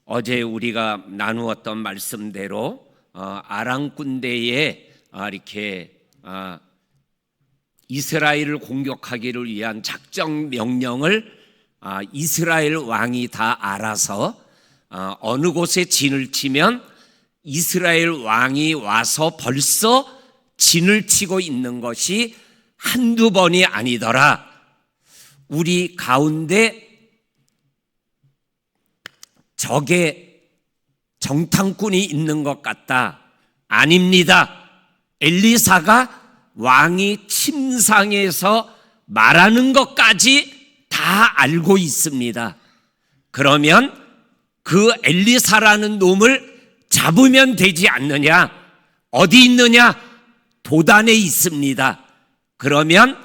어제 우리가 나누었던 말씀대로 아람 군대에 이렇게 이스라엘을 공격하기를 위한 작전 명령을 이스라엘 왕이 다 알아서 어느 곳에 진을 치면 이스라엘 왕이 와서 벌써 진을 치고 있는 것이 한두 번이 아니더라. 우리 가운데 적의 정탐꾼이 있는 것 같다. 아닙니다. 엘리사가 왕이 침상에서 말하는 것까지 다 알고 있습니다. 그러면 그 엘리사라는 놈을 잡으면 되지 않느냐? 어디 있느냐? 도단에 있습니다. 그러면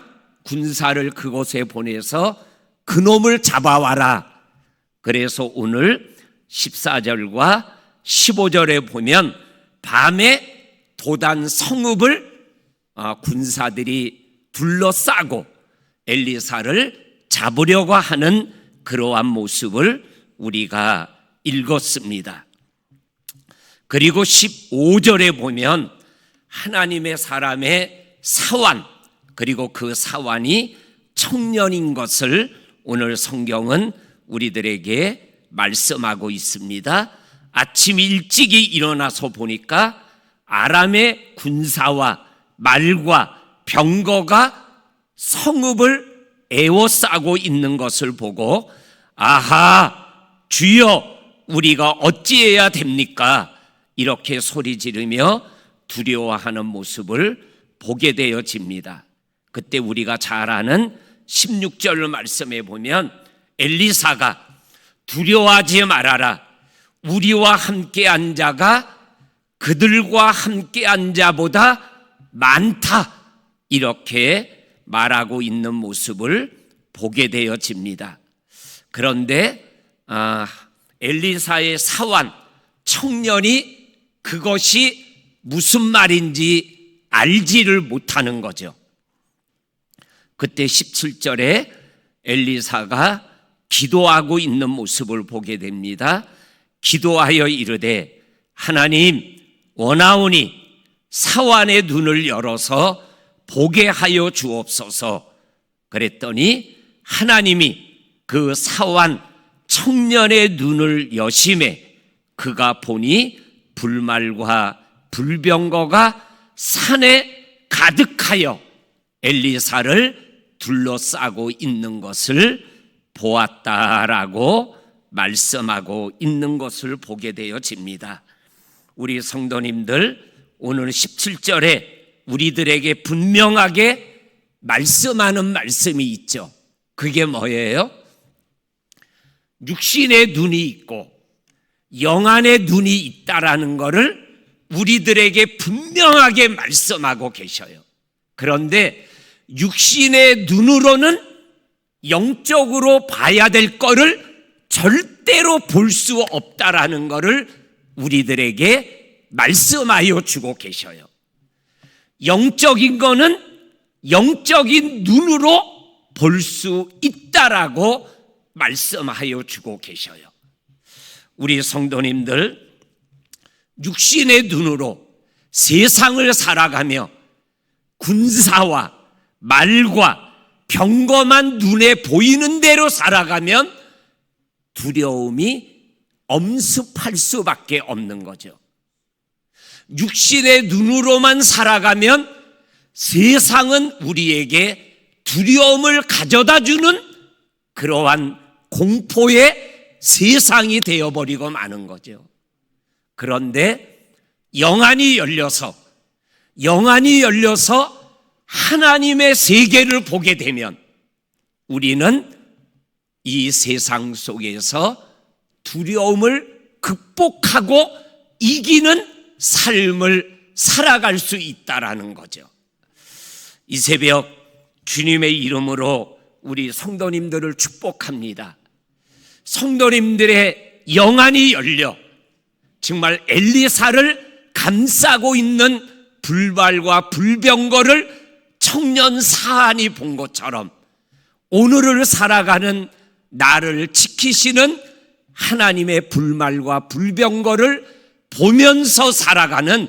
군사를 그곳에 보내서 그 놈을 잡아와라. 그래서 오늘 14절과 15절에 보면 밤에 도단 성읍을 군사들이 둘러싸고 엘리사를 잡으려고 하는 그러한 모습을 우리가 읽었습니다. 그리고 15절에 보면 하나님의 사람의 사환, 그리고 그 사환이 청년인 것을 오늘 성경은 우리들에게 말씀하고 있습니다. 아침 일찍이 일어나서 보니까 아람의 군사와 말과 병거가 성읍을 에워싸고 있는 것을 보고 아하, 주여, 우리가 어찌해야 됩니까? 이렇게 소리 지르며 두려워하는 모습을 보게 되어집니다. 그때 우리가 잘 아는 16절 말씀에 보면 엘리사가 두려워하지 말아라. 우리와 함께한 자가 그들과 함께한 자보다 많다. 이렇게 말하고 있는 모습을 보게 되어집니다. 그런데 엘리사의 사환, 청년이 그것이 무슨 말인지 알지를 못하는 거죠. 그때 17절에 엘리사가 기도하고 있는 모습을 보게 됩니다. 기도하여 이르되 하나님, 원하오니 사환의 눈을 열어서 보게 하여 주옵소서. 그랬더니 하나님이 그 사환 청년의 눈을 여심해 그가 보니 불말과 불병거가 산에 가득하여 엘리사를 둘러싸고 있는 것을 보았다라고 말씀하고 있는 것을 보게 되어집니다. 우리 성도님들, 오늘 17절에 우리들에게 분명하게 말씀하는 말씀이 있죠. 그게 뭐예요? 육신의 눈이 있고 영안의 눈이 있다라는 것을 우리들에게 분명하게 말씀하고 계셔요. 그런데 육신의 눈으로는 영적으로 봐야 될 거를 절대로 볼 수 없다라는 것을 우리들에게 말씀하여 주고 계셔요. 영적인 거는 영적인 눈으로 볼 수 있다라고 말씀하여 주고 계셔요. 우리 성도님들, 육신의 눈으로 세상을 살아가며 군사와 말과 병거만 눈에 보이는 대로 살아가면 두려움이 엄습할 수밖에 없는 거죠. 육신의 눈으로만 살아가면 세상은 우리에게 두려움을 가져다 주는 그러한 공포의 세상이 되어버리고 마는 거죠. 그런데 영안이 열려서 하나님의 세계를 보게 되면 우리는 이 세상 속에서 두려움을 극복하고 이기는 삶을 살아갈 수 있다라는 거죠. 이 새벽 주님의 이름으로 우리 성도님들을 축복합니다. 성도님들의 영안이 열려 정말 엘리사를 감싸고 있는 불발과 불병거를 청년 사안이 본 것처럼 오늘을 살아가는 나를 지키시는 하나님의 불말과 불병거를 보면서 살아가는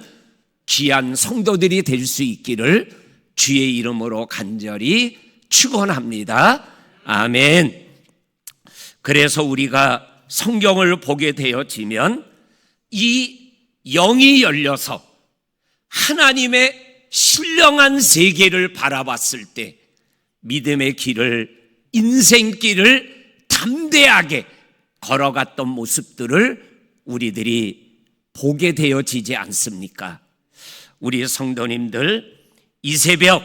귀한 성도들이 될 수 있기를 주의 이름으로 간절히 축원합니다. 아멘. 그래서 우리가 성경을 보게 되어지면 이 영이 열려서 하나님의 신령한 세계를 바라봤을 때 믿음의 길을, 인생길을 담대하게 걸어갔던 모습들을 우리들이 보게 되어지지 않습니까? 우리 성도님들, 이 새벽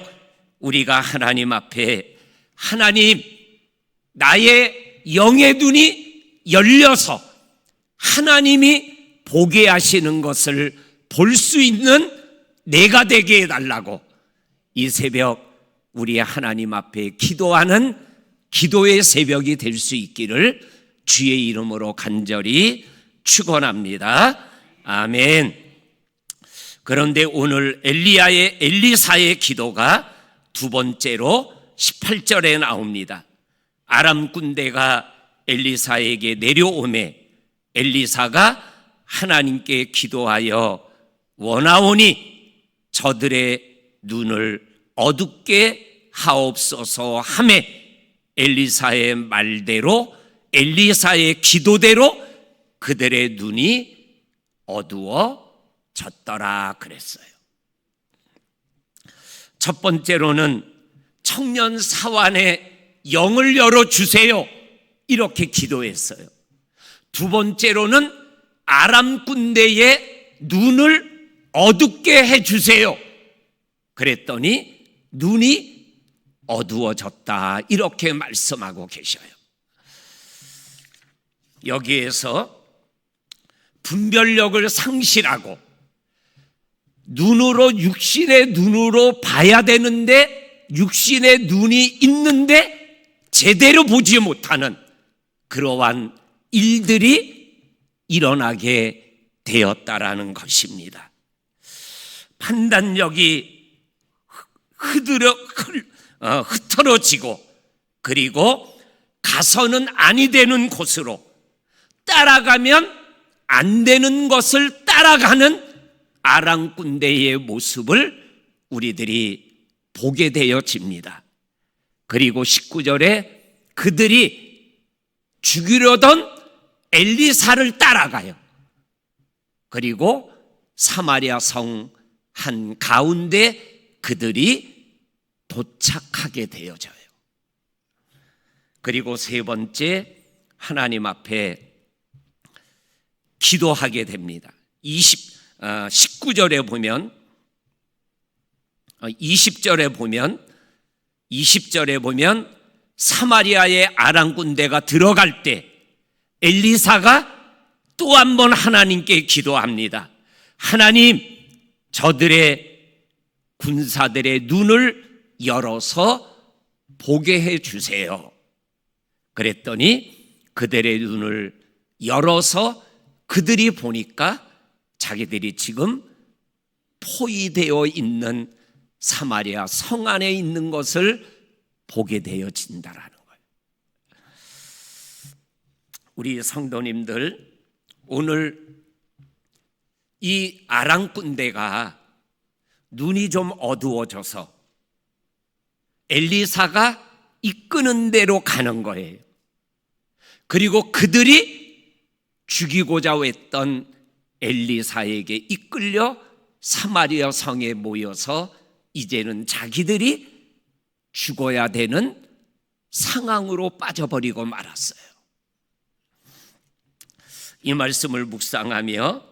우리가 하나님 앞에 하나님, 나의 영의 눈이 열려서 하나님이 보게 하시는 것을 볼 수 있는 내가 되게 해달라고 이 새벽 우리 하나님 앞에 기도하는 기도의 새벽이 될 수 있기를 주의 이름으로 간절히 축원합니다. 아멘. 그런데 오늘 엘리사의 기도가 두 번째로 18절에 나옵니다. 아람 군대가 엘리사에게 내려오매 엘리사가 하나님께 기도하여 원하오니 저들의 눈을 어둡게 하옵소서 하매 엘리사의 말대로, 엘리사의 기도대로 그들의 눈이 어두워졌더라 그랬어요. 첫 번째로는 청년 사환의 영을 열어주세요 이렇게 기도했어요. 두 번째로는 아람 군대의 눈을 어둡게 해주세요 그랬더니 눈이 어두워졌다 이렇게 말씀하고 계셔요. 여기에서 분별력을 상실하고 눈으로, 육신의 눈으로 봐야 되는데 육신의 눈이 있는데 제대로 보지 못하는 그러한 일들이 일어나게 되었다라는 것입니다. 판단력이 흐트러지고 그리고 가서는 아니 되는 곳으로 따라가면 안 되는 것을 따라가는 아람 군대의 모습을 우리들이 보게 되어집니다. 그리고 19절에 그들이 죽이려던 엘리사를 따라가요. 그리고 사마리아 성 한 가운데 그들이 도착하게 되어져요. 그리고 세 번째, 하나님 앞에 기도하게 됩니다. 19절에 보면 20절에 보면 사마리아의 아람 군대가 들어갈 때 엘리사가 또 한 번 하나님께 기도합니다. 하나님, 저들의 군사들의 눈을 열어서 보게 해 주세요. 그랬더니 그들의 눈을 열어서 그들이 보니까 자기들이 지금 포위되어 있는 사마리아 성 안에 있는 것을 보게 되어진다라는 거예요. 우리 성도님들, 오늘 이 아람 군대가 눈이 좀 어두워져서 엘리사가 이끄는 대로 가는 거예요. 그리고 그들이 죽이고자 했던 엘리사에게 이끌려 사마리아 성에 모여서 이제는 자기들이 죽어야 되는 상황으로 빠져버리고 말았어요. 이 말씀을 묵상하며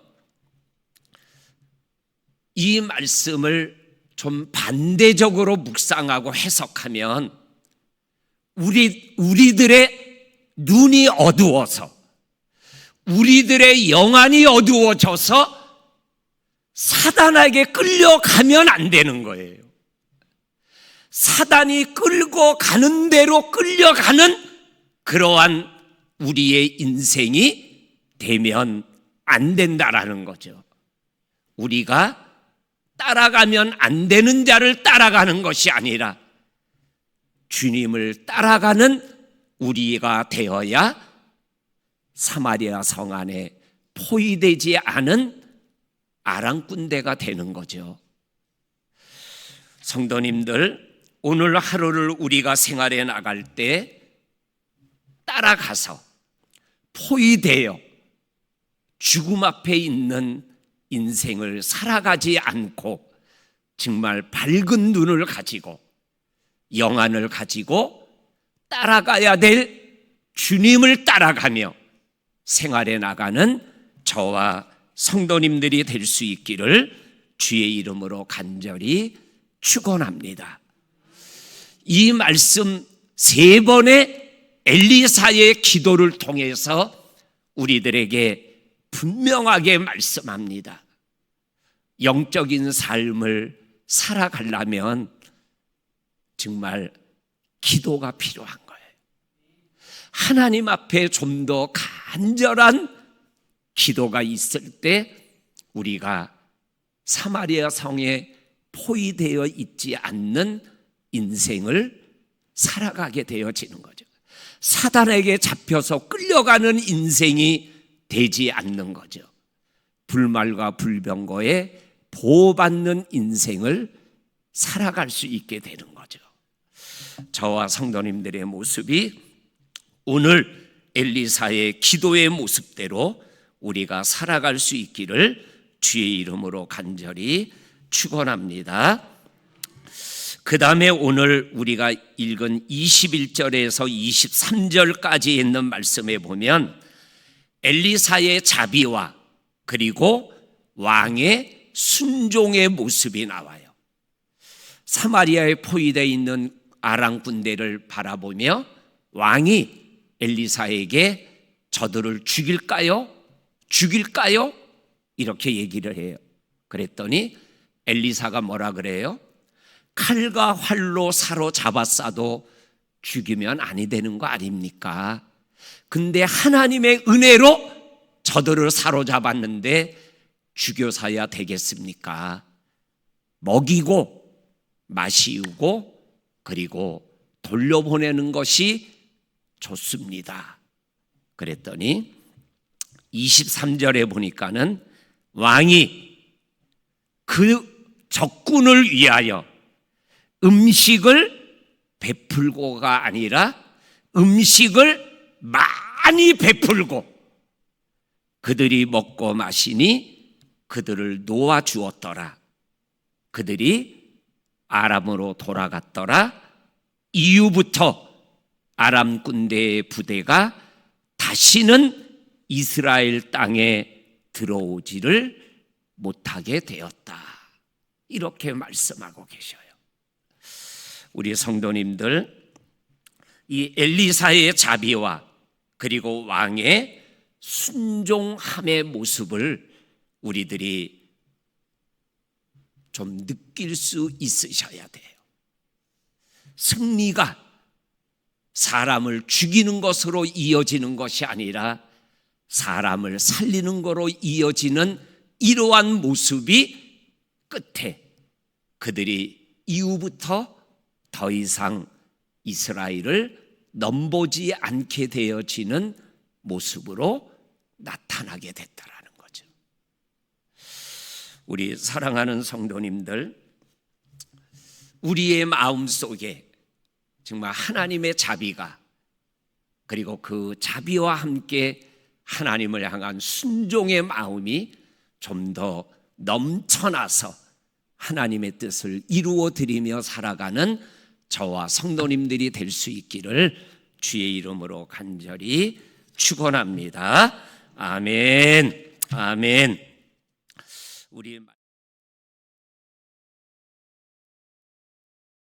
이 말씀을 좀 반대적으로 묵상하고 해석하면 우리들의 눈이 어두워서, 우리들의 영안이 어두워져서 사단에게 끌려가면 안 되는 거예요. 사단이 끌고 가는 대로 끌려가는 그러한 우리의 인생이 되면 안 된다라는 거죠. 우리가 따라가면 안 되는 자를 따라가는 것이 아니라 주님을 따라가는 우리가 되어야 사마리아 성 안에 포위되지 않은 아람 군대가 되는 거죠. 성도님들, 오늘 하루를 우리가 생활해 나갈 때 따라가서 포위되어 죽음 앞에 있는 인생을 살아가지 않고 정말 밝은 눈을 가지고 영안을 가지고 따라가야 될 주님을 따라가며 생활해 나가는 저와 성도님들이 될 수 있기를 주의 이름으로 간절히 축원합니다. 이 말씀 3번의 엘리사의 기도를 통해서 우리들에게 분명하게 말씀합니다. 영적인 삶을 살아가려면 정말 기도가 필요한 거예요. 하나님 앞에 좀 더 간절한 기도가 있을 때 우리가 사마리아 성에 포위되어 있지 않는 인생을 살아가게 되어지는 거죠. 사단에게 잡혀서 끌려가는 인생이 되지 않는 거죠. 불말과 불병거에 보호받는 인생을 살아갈 수 있게 되는 거죠. 저와 성도님들의 모습이 오늘 엘리사의 기도의 모습대로 우리가 살아갈 수 있기를 주의 이름으로 간절히 축원합니다. 그 다음에 오늘 우리가 읽은 21절에서 23절까지 있는 말씀에 보면 엘리사의 자비와 그리고 왕의 순종의 모습이 나와요. 사마리아에 포위되어 있는 아람 군대를 바라보며 왕이 엘리사에게 저들을 죽일까요? 죽일까요? 이렇게 얘기를 해요. 그랬더니 엘리사가 뭐라 그래요? 칼과 활로 사로잡았어도 죽이면 아니 되는 거 아닙니까? 근데 하나님의 은혜로 저들을 사로잡았는데 죽여서야 되겠습니까? 먹이고 마시우고 그리고 돌려보내는 것이 좋습니다. 그랬더니 23절에 보니까는 왕이 그 적군을 위하여 음식을 베풀고가 아니라 음식을 많이 베풀고 그들이 먹고 마시니 그들을 놓아주었더라. 그들이 아람으로 돌아갔더라. 이후부터 아람 군대의 부대가 다시는 이스라엘 땅에 들어오지를 못하게 되었다. 이렇게 말씀하고 계셔요. 우리 성도님들, 이 엘리사의 자비와 그리고 왕의 순종함의 모습을 우리들이 좀 느낄 수 있으셔야 돼요. 승리가 사람을 죽이는 것으로 이어지는 것이 아니라 사람을 살리는 거로 이어지는 이러한 모습이 끝에 그들이 이후부터 더 이상 이스라엘을 넘보지 않게 되어지는 모습으로 나타나게 됐다라는 거죠. 우리 사랑하는 성도님들, 우리의 마음 속에 정말 하나님의 자비가 그리고 그 자비와 함께 하나님을 향한 순종의 마음이 좀 더 넘쳐나서 하나님의 뜻을 이루어 드리며 살아가는 저와 성도님들이 될 수 있기를 주의 이름으로 간절히 축원합니다. 아멘. 아멘. 우리